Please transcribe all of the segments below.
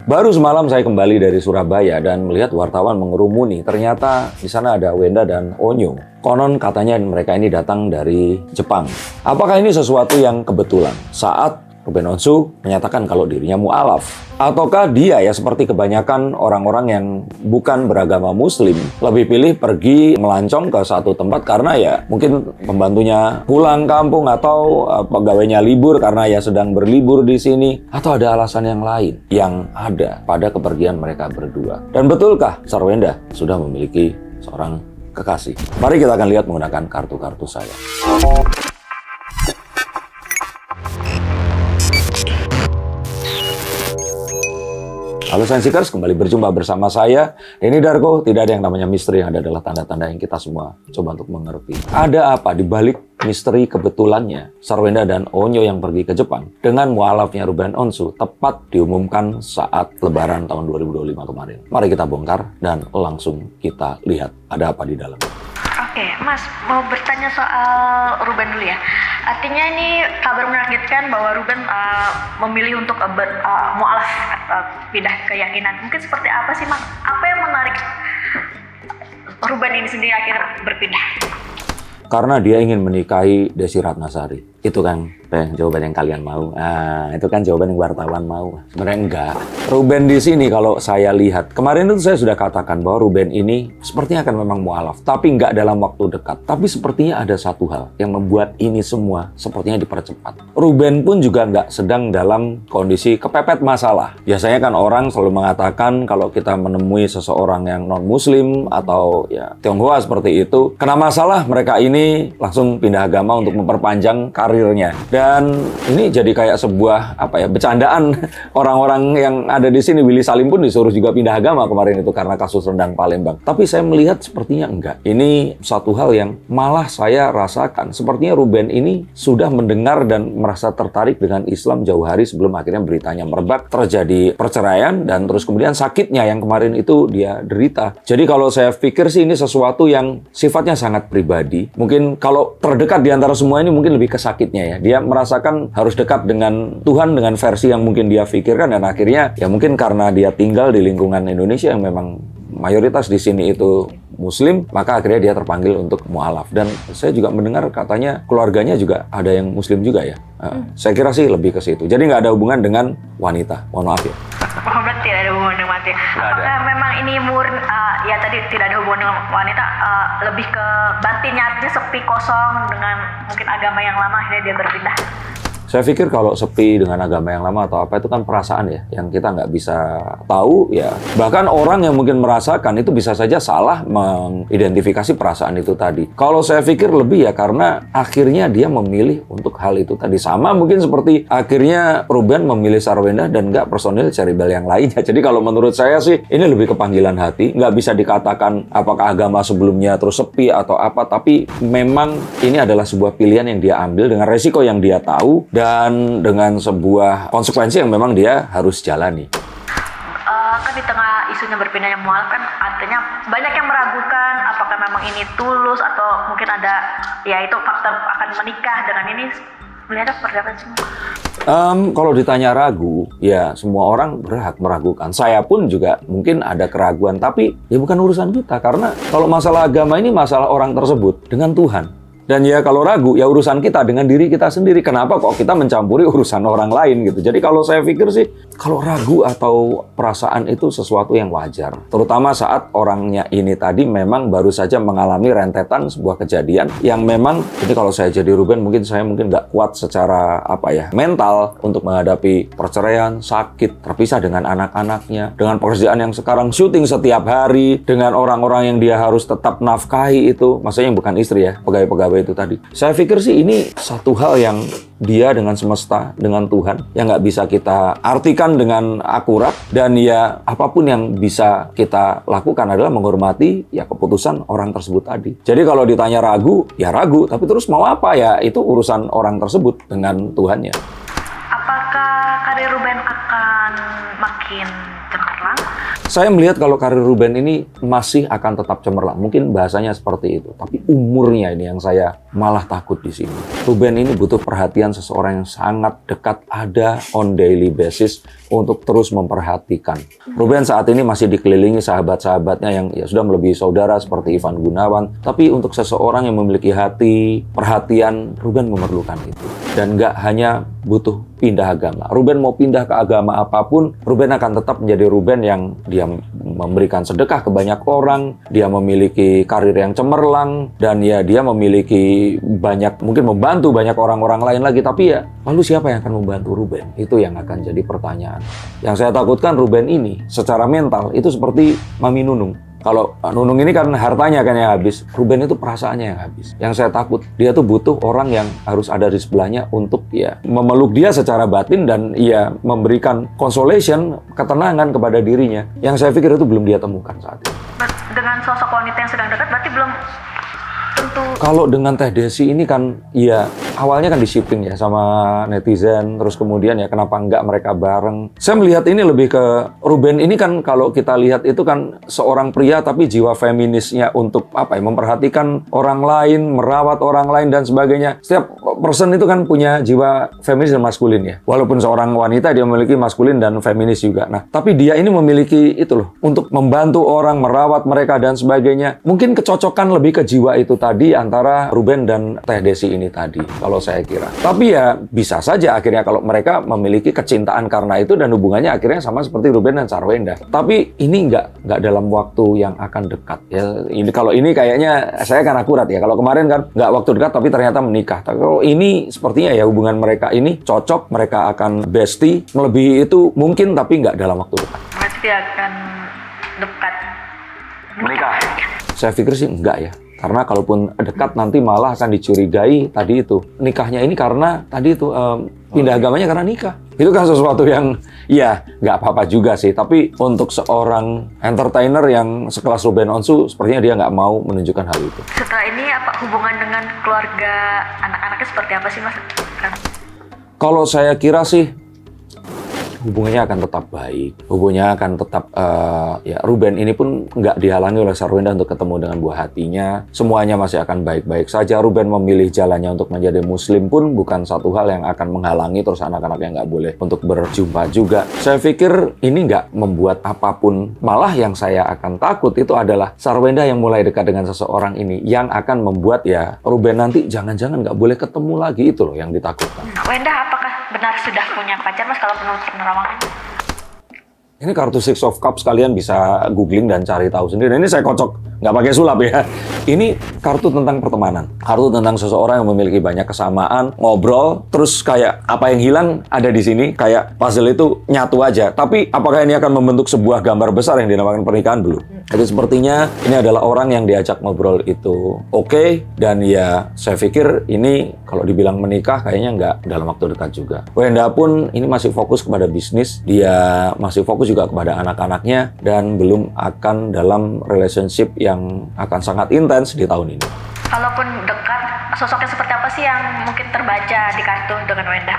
Baru semalam saya kembali dari Surabaya dan melihat wartawan mengerumuni. Ternyata di sana ada Wenda dan Onyo. Konon katanya mereka ini datang dari Jepang. Apakah ini sesuatu yang kebetulan? Saat Ruben Onsu menyatakan kalau dirinya mu'alaf. Ataukah dia ya seperti kebanyakan orang-orang yang bukan beragama muslim lebih pilih pergi melancong ke satu tempat karena ya mungkin pembantunya pulang kampung atau pegawainya libur karena ya sedang berlibur di sini, atau ada alasan yang lain yang ada pada kepergian mereka berdua. Dan betulkah Sarwenda sudah memiliki seorang kekasih? Mari kita akan lihat menggunakan kartu-kartu saya. Halo Sensikers, kembali berjumpa bersama saya, Denny Darko. Tidak ada yang namanya misteri, yang ada adalah tanda-tanda yang kita semua coba untuk mengerti. Ada apa di balik misteri kebetulannya Sarwenda dan Onyo yang pergi ke Jepang dengan mualafnya Ruben Onsu tepat diumumkan saat Lebaran tahun 2025 kemarin. Mari kita bongkar dan langsung kita lihat ada apa di dalam. Oke, Mas, mau bertanya soal Ruben dulu ya. Artinya ini kabar menargetkan bahwa Ruben memilih untuk mualaf atau pindah keyakinan. Mungkin seperti apa sih, Mas? Apa yang menarik Ruben ini sendiri akhirnya berpindah? Karena dia ingin menikahi Desi Ratnasari. Itu kan jawaban yang kalian mau. Itu kan jawaban yang wartawan mau. Sebenarnya enggak. Ruben di sini kalau saya lihat, kemarin itu saya sudah katakan bahwa Ruben ini sepertinya akan memang mualaf, tapi enggak dalam waktu dekat. Tapi sepertinya ada satu hal yang membuat ini semua sepertinya dipercepat. Ruben pun juga enggak sedang dalam kondisi kepepet masalah. Biasanya kan orang selalu mengatakan kalau kita menemui seseorang yang non-muslim atau ya Tionghoa seperti itu, kena masalah mereka ini langsung pindah agama untuk memperpanjang karirnya. Dan ini jadi kayak sebuah bercandaan orang-orang yang ada di sini. Willy Salim pun disuruh juga pindah agama kemarin itu karena kasus rendang Palembang. Tapi saya melihat sepertinya enggak. Ini satu hal yang malah saya rasakan. Sepertinya Ruben ini sudah mendengar dan merasa tertarik dengan Islam jauh hari sebelum akhirnya beritanya merebak, terjadi perceraian, dan terus kemudian sakitnya yang kemarin itu dia derita. Jadi kalau saya pikir sih ini sesuatu yang sifatnya sangat pribadi. Mungkin kalau terdekat di antara semua ini mungkin lebih ke sakitnya ya. Dia merasakan harus dekat dengan Tuhan dengan versi yang mungkin dia pikirkan, dan akhirnya ya mungkin karena dia tinggal di lingkungan Indonesia yang memang mayoritas di sini itu Muslim, maka akhirnya dia terpanggil untuk mualaf. Dan saya juga mendengar katanya keluarganya juga ada yang Muslim juga ya. Saya kira sih lebih ke situ. Jadi nggak ada hubungan dengan wanita. Mohon maaf ya. Oh, berarti tidak ada hubungan dengan wanita. Apakah memang ini ya tadi tidak ada hubungan dengan wanita, lebih ke batinnya, artinya sepi kosong dengan mungkin agama yang lama akhirnya dia berpindah? Saya pikir kalau sepi dengan agama yang lama atau apa itu kan perasaan ya, yang kita nggak bisa tahu ya. Bahkan orang yang mungkin merasakan itu bisa saja salah mengidentifikasi perasaan itu tadi. Kalau saya pikir lebih ya karena akhirnya dia memilih untuk hal itu tadi. Sama mungkin seperti akhirnya Ruben memilih Sarwenda dan nggak personil Ceribel yang lainnya. Jadi kalau menurut saya sih ini lebih ke panggilan hati. Nggak bisa dikatakan apakah agama sebelumnya terus sepi atau apa. Tapi memang ini adalah sebuah pilihan yang dia ambil dengan resiko yang dia tahu dan dengan sebuah konsekuensi yang memang dia harus jalani. Kan di tengah isunya berpindahnya mualaf kan artinya banyak yang meragukan apakah memang ini tulus atau mungkin ada ya itu faktor akan menikah dengan ini. Melihatnya seperti apa sih? Kalau ditanya ragu, ya semua orang berhak meragukan. Saya pun juga mungkin ada keraguan, tapi ya bukan urusan kita. Karena kalau masalah agama ini masalah orang tersebut dengan Tuhan. Dan ya kalau ragu, ya urusan kita dengan diri kita sendiri. Kenapa kok kita mencampuri urusan orang lain gitu. Jadi kalau saya pikir sih, kalau ragu atau perasaan itu sesuatu yang wajar. Terutama saat orangnya ini tadi memang baru saja mengalami rentetan sebuah kejadian yang memang, jadi kalau saya jadi Ruben mungkin saya nggak kuat secara mental untuk menghadapi perceraian, sakit, terpisah dengan anak-anaknya, dengan pekerjaan yang sekarang syuting setiap hari, dengan orang-orang yang dia harus tetap nafkahi itu, maksudnya yang bukan istri ya, pegawai-pegawai itu tadi. Saya pikir sih ini satu hal yang dia dengan semesta, dengan Tuhan, yang nggak bisa kita artikan dengan akurat. Dan ya apapun yang bisa kita lakukan adalah menghormati ya keputusan orang tersebut tadi. Jadi kalau ditanya ragu, ya ragu. Tapi terus mau apa ya, itu urusan orang tersebut dengan Tuhannya. Apakah karir Ruben akan makin cemerlang Saya melihat kalau karir Ruben ini masih akan tetap cemerlang. Mungkin bahasanya seperti itu. Tapi umurnya ini yang saya malah takut di sini. Ruben ini butuh perhatian seseorang yang sangat dekat, ada on daily basis untuk terus memperhatikan. Ruben saat ini masih dikelilingi sahabat-sahabatnya yang ya sudah melebihi saudara seperti Ivan Gunawan. Tapi untuk seseorang yang memiliki hati, perhatian, Ruben memerlukan itu. Dan nggak hanya butuh pindah agama. Ruben mau pindah ke agama apapun, Ruben akan tetap menjadi Ruben yang dia memberikan sedekah ke banyak orang, dia memiliki karir yang cemerlang, dan ya dia memiliki banyak, mungkin membantu banyak orang-orang lain lagi. Tapi ya, lalu siapa yang akan membantu Ruben? Itu yang akan jadi pertanyaan. Yang saya takutkan Ruben ini secara mental itu seperti Mami Nunung. Kalau Nunung ini kan hartanya kan yang habis, Ruben itu perasaannya yang habis. Yang saya takut, dia tuh butuh orang yang harus ada di sebelahnya untuk ya memeluk dia secara batin dan ya memberikan consolation, ketenangan kepada dirinya. Yang saya pikir itu belum dia temukan saat ini. Dengan sosok wanita yang sedang dekat, berarti belum tentu. Kalau dengan Teh Desi ini kan, ya awalnya kan di-shipping ya sama netizen, terus kemudian ya kenapa enggak mereka bareng. Saya melihat ini lebih ke Ruben ini kan kalau kita lihat itu kan seorang pria tapi jiwa feminisnya untuk apa ya, memperhatikan orang lain, merawat orang lain dan sebagainya. Setiap person itu kan punya jiwa feminis dan maskulin ya. Walaupun seorang wanita dia memiliki maskulin dan feminis juga. Nah, tapi dia ini memiliki itu loh, untuk membantu orang, merawat mereka dan sebagainya. Mungkin kecocokan lebih ke jiwa itu tadi antara Ruben dan Teh Desi ini tadi, kalau saya kira. Tapi ya bisa saja akhirnya kalau mereka memiliki kecintaan karena itu dan hubungannya akhirnya sama seperti Ruben dan Sarwenda. Tapi ini nggak dalam waktu yang akan dekat. Ya, ini kalau ini kayaknya saya kan akurat ya. Kalau kemarin kan nggak waktu dekat tapi ternyata menikah. Tapi kalau ini sepertinya ya hubungan mereka ini cocok, mereka akan bestie. Melebihi itu mungkin tapi nggak dalam waktu dekat. Berarti dia akan dekat Menikah? Saya pikir sih enggak ya. Karena kalaupun dekat nanti malah akan dicurigai tadi itu. Nikahnya ini karena tadi itu pindah agamanya karena nikah. Itu kan sesuatu yang ya nggak apa-apa juga sih. Tapi untuk seorang entertainer yang sekelas Ruben Onsu, sepertinya dia nggak mau menunjukkan hal itu. Setelah ini apa hubungan dengan keluarga anak-anaknya seperti apa sih Mas? Kalau saya kira sih hubungannya akan tetap baik, hubungannya akan tetap ya Ruben ini pun nggak dihalangi oleh Sarwenda untuk ketemu dengan buah hatinya, semuanya masih akan baik-baik saja. Ruben memilih jalannya untuk menjadi muslim pun bukan satu hal yang akan menghalangi terus anak-anaknya nggak boleh untuk berjumpa juga. Saya pikir ini nggak membuat apapun, malah yang saya akan takut itu adalah Sarwenda yang mulai dekat dengan seseorang ini yang akan membuat ya Ruben nanti jangan-jangan nggak boleh ketemu lagi, itu loh yang ditakutkan. Wenda apakah benar sudah punya pacar Mas kalau menurut penerawangan? Ini kartu Six of Cups, kalian bisa googling dan cari tahu sendiri. Ini saya kocok, nggak pakai sulap ya. Ini kartu tentang pertemanan. Kartu tentang seseorang yang memiliki banyak kesamaan, ngobrol, terus kayak apa yang hilang ada di sini, kayak puzzle itu nyatu aja. Tapi apakah ini akan membentuk sebuah gambar besar yang dinamakan pernikahan? Belum. Jadi sepertinya ini adalah orang yang diajak ngobrol itu oke, dan ya saya pikir ini kalau dibilang menikah kayaknya nggak dalam waktu dekat juga. Wenda pun ini masih fokus kepada bisnis, dia masih fokus juga kepada anak-anaknya dan belum akan dalam relationship yang akan sangat intens di tahun ini. Kalaupun dekat, sosoknya seperti apa sih yang mungkin terbaca di kartu dengan Wenda?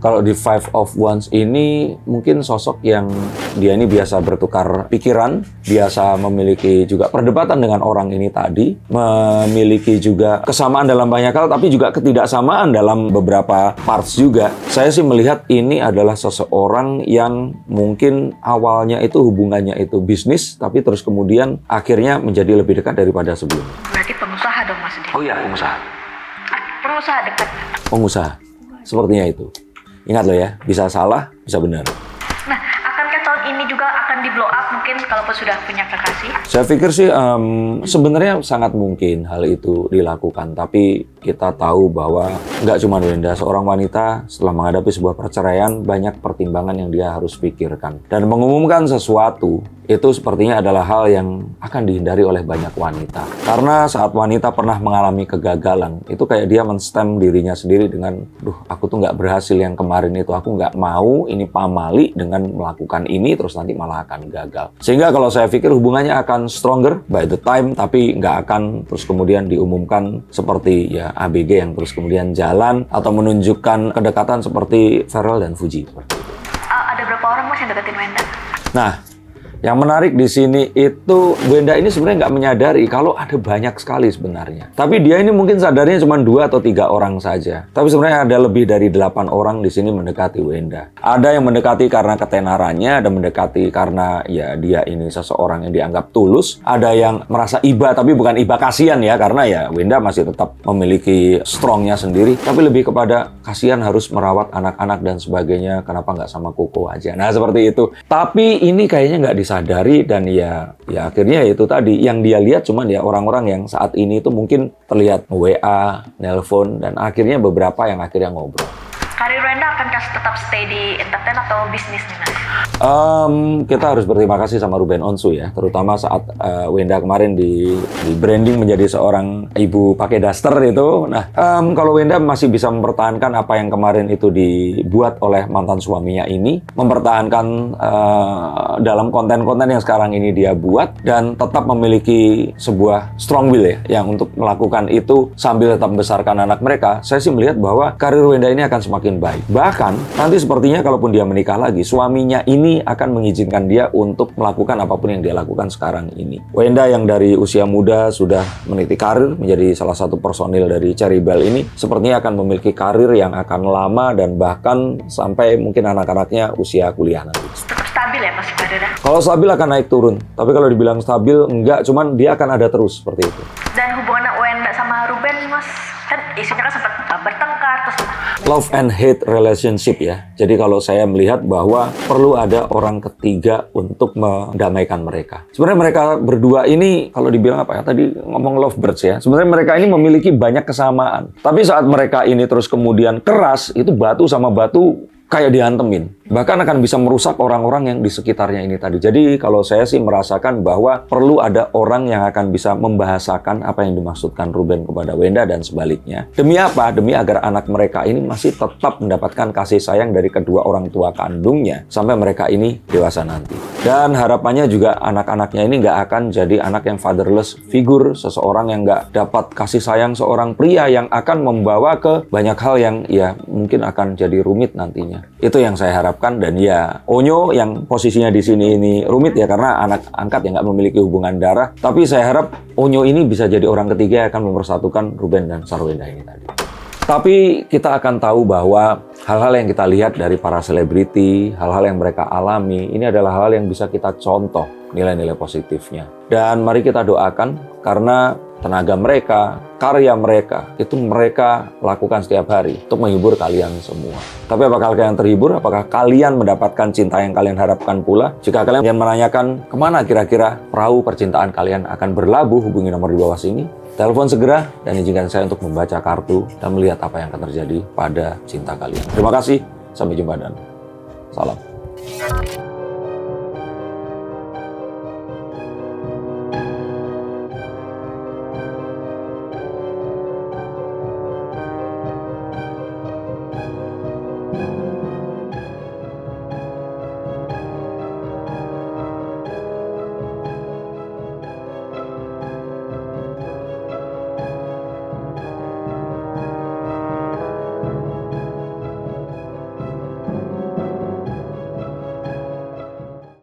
Kalau di Five of Wands ini mungkin sosok yang dia ini biasa bertukar pikiran, biasa memiliki juga perdebatan dengan orang ini tadi, memiliki juga kesamaan dalam banyak hal, tapi juga ketidaksamaan dalam beberapa parts juga. Saya sih melihat ini adalah seseorang yang mungkin awalnya itu hubungannya itu bisnis, tapi terus kemudian akhirnya menjadi lebih dekat daripada sebelumnya. Berarti pengusaha dong Mas dia? Oh iya, pengusaha. Pengusaha dekat. Pengusaha, sepertinya itu. Ingat loh ya, bisa salah, bisa benar. Nah, akankah tahun ini juga akan di blow up mungkin kalaupun sudah punya kekasih? Saya pikir sih sebenarnya sangat mungkin hal itu dilakukan. Tapi kita tahu bahwa nggak cuma Wenda, seorang wanita setelah menghadapi sebuah perceraian, banyak pertimbangan yang dia harus pikirkan. Dan mengumumkan sesuatu, itu sepertinya adalah hal yang akan dihindari oleh banyak wanita. Karena saat wanita pernah mengalami kegagalan, itu kayak dia men-stamp dirinya sendiri dengan, duh aku tuh nggak berhasil yang kemarin itu, aku nggak mau ini pamali dengan melakukan ini, terus nanti malah akan gagal. Sehingga kalau saya pikir hubungannya akan stronger by the time, tapi nggak akan terus kemudian diumumkan seperti ya ABG yang terus kemudian jalan, atau menunjukkan kedekatan seperti Pharrell dan Fuji. Ada berapa orang Mas yang deketin Wenda? Nah, Yang menarik di sini itu Wenda ini sebenarnya nggak menyadari kalau ada banyak sekali sebenarnya. Tapi dia ini mungkin sadarnya cuma 2 atau 3 orang saja. Tapi sebenarnya ada lebih dari 8 orang di sini mendekati Wenda. Ada yang mendekati karena ketenarannya, ada mendekati karena ya dia ini seseorang yang dianggap tulus. Ada yang merasa iba, tapi bukan iba kasihan ya, karena ya Wenda masih tetap memiliki strongnya sendiri. Tapi lebih kepada kasihan harus merawat anak-anak dan sebagainya, kenapa nggak sama Koko aja. Nah seperti itu. Tapi ini kayaknya nggak disadari dan ya akhirnya itu tadi yang dia lihat cuman ya orang-orang yang saat ini itu mungkin terlihat WA, nelpon, dan akhirnya beberapa yang akhirnya ngobrol. Karir Wenda akan tetap stay di entertain atau bisnis nih Mas? Kita harus berterima kasih sama Ruben Onsu ya, terutama saat Wenda kemarin di branding menjadi seorang ibu pakai daster itu. Nah, kalau Wenda masih bisa mempertahankan apa yang kemarin itu dibuat oleh mantan suaminya ini, mempertahankan dalam konten-konten yang sekarang ini dia buat, dan tetap memiliki sebuah strong will ya, yang untuk melakukan itu sambil tetap membesarkan anak mereka, saya sih melihat bahwa karir Wenda ini akan semakin baik. Bahkan nanti sepertinya kalaupun dia menikah lagi, suaminya ini akan mengizinkan dia untuk melakukan apapun yang dia lakukan sekarang ini. Wenda yang dari usia muda sudah meniti karir menjadi salah satu personil dari Cherry Belle ini, sepertinya akan memiliki karir yang akan lama dan bahkan sampai mungkin anak-anaknya usia kuliah nanti. Tetap stabil ya Mas karirnya? Kalau stabil akan naik turun, tapi kalau dibilang stabil enggak, cuman dia akan ada terus seperti itu. Dan hubungan Wenda sama Ruben Mas, kan isunya kan sempat bertengkar terus. Love and hate relationship ya. Jadi kalau saya melihat bahwa perlu ada orang ketiga untuk mendamaikan mereka. Sebenarnya mereka berdua ini kalau dibilang apa ya, tadi ngomong lovebirds ya. Sebenarnya mereka ini memiliki banyak kesamaan. Tapi saat mereka ini terus kemudian keras, itu batu sama batu kayak dihantemin. Bahkan akan bisa merusak orang-orang yang di sekitarnya ini tadi. Jadi kalau saya sih merasakan bahwa perlu ada orang yang akan bisa membahasakan apa yang dimaksudkan Ruben kepada Wenda dan sebaliknya. Demi apa? Demi agar anak mereka ini masih tetap mendapatkan kasih sayang dari kedua orang tua kandungnya sampai mereka ini dewasa nanti. Dan harapannya juga anak-anaknya ini nggak akan jadi anak yang fatherless figure, seseorang yang nggak dapat kasih sayang seorang pria yang akan membawa ke banyak hal yang ya mungkin akan jadi rumit nantinya. Itu yang saya harapkan. Dan ya Onyo yang posisinya di sini ini rumit ya karena anak angkat yang nggak memiliki hubungan darah. Tapi saya harap Onyo ini bisa jadi orang ketiga yang akan mempersatukan Ruben dan Sarwenda ini tadi. Tapi kita akan tahu bahwa hal-hal yang kita lihat dari para selebriti, hal-hal yang mereka alami, ini adalah hal yang bisa kita contoh nilai-nilai positifnya. Dan mari kita doakan karena tenaga mereka, karya mereka, itu mereka lakukan setiap hari untuk menghibur kalian semua. Tapi apakah kalian terhibur? Apakah kalian mendapatkan cinta yang kalian harapkan pula? Jika kalian yang menanyakan kemana kira-kira perahu percintaan kalian akan berlabuh, hubungi nomor di bawah sini. Telepon segera dan izinkan saya untuk membaca kartu dan melihat apa yang akan terjadi pada cinta kalian. Terima kasih, sampai jumpa dan salam.